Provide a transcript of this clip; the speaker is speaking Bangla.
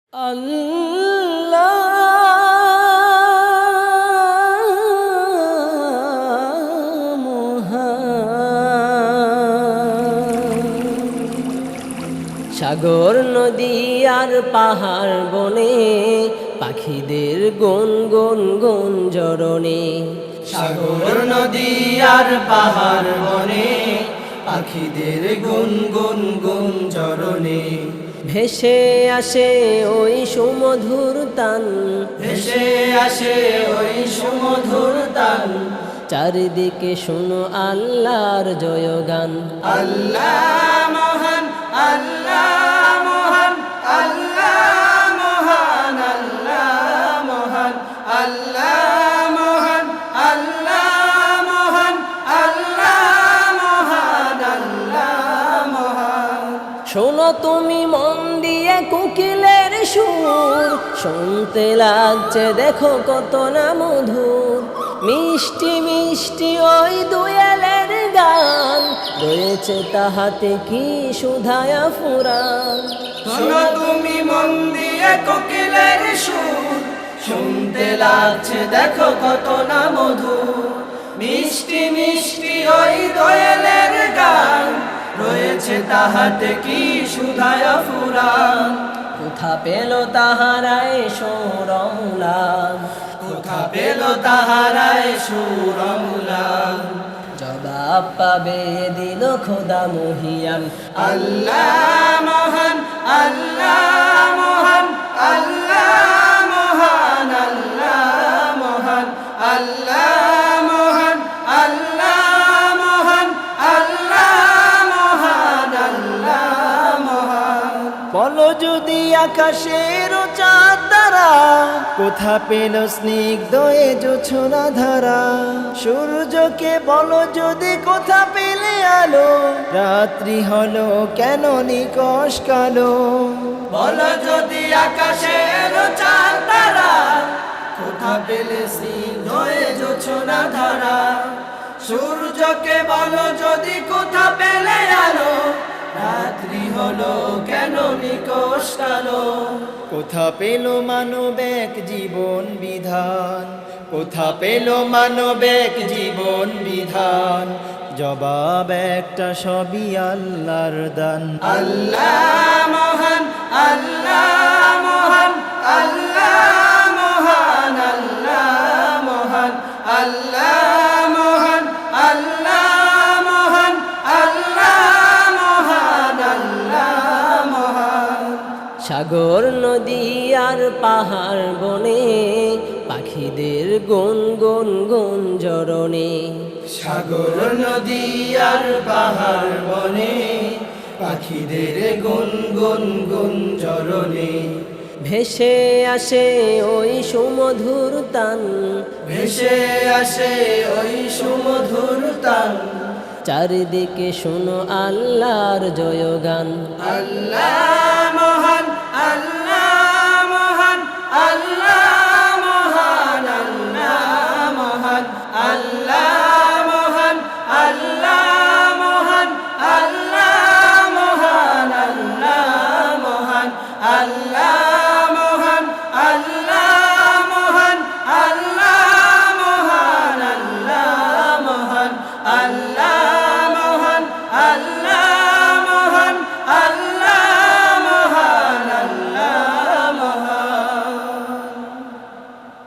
সাগর নদী আর পাহাড় বনে পাখিদের গুন গুন গুন জরনে। সাগর নদী আর পাহাড় বনে পাখিদের গুন গুন গুন জরনে। ভেসে আসে ওই সুমধুর তান, ভেসে আসে ওই সুমধুর তান। চারিদিকে শুনো আল্লাহর জয়গান। আল্লাহ মহান, আল্লাহ মহান, আল্লাহ মহান, আল্লাহ মহান, আল্লাহ মহান, আল্লাহ মহান, আল্লাহ মহান, আল্লাহ মহান। শোনো তুমি মন দিয়ে কোকিলের সুর, শুনতে লাগছে দেখো কত না মধুর। মিষ্টি মিষ্টি ওই দোয়েলের গান, রয়েছে তাহাতে কি সুধায়া ফুরান। শোনো তুমি মন দিয়ে কোকিলের সুর, শুনতে লাগছে দেখো কত না মধুর। মিষ্টি মিষ্টি ওই দোয়েলের গান, রয়েছে তাহাতে কি সুধায়া ফুরান। কোথা পেল তাহারায় সুরমলান, কোথা পেল তাহারায় সুরমলান। জবাব পাবে দিল খোদা মহিয়ান। আল্লাহ মহান, আল্লাহ মহান, আল্লাহ মহান, আল্লাহ মহান, আল্লাহ মহান, আল্লাহ মহান, আল্লাহ মহান, আল্লাহ মহান। বলো যদি আকাশের চাঁদ তারা, কোথা পেল স্নিগ্ধ এ জোছনা ধারা। সূর্যকে বলো যদি কোথা পেলে আলো, রাত্রি হলো কেন নিকষ কালো। বলো যদি আকাশের চাঁদ তারা, কোথা পেলে স্নিগ্ধ এ জোছনা ধারা। সূর্যকে বলো যদি কোথা পেলে আলো, রাত্রি হলো কেন নিকষ কালো। কোথা পেল মানব এক জীবন বিধান, কোথা পেল মানব এক জীবন বিধান। জবাব একটা সবই আল্লাহর দান। আল্লাহ মহান, আল্লাহ মহান, আল্লাহ মহান, আল্লাহ মহান, আল্লাহ মহান, আল্লাহ মহান, আল্লাহ মহান, আল্লাহ মহান। সাগর নদী আর পাহাড় বনে পাখিদের গুন গুন গুন জরনে। সাগর নদী আর পাহাড় বনে পাখিদের গুন গুন গুন জরনে। ভেসে আসে ওই সুমধুর তান, ভেসে আসে ওই সুমধুর তান। চারিদিকে শুনো আল্লাহর জয়গান। আল্লাহ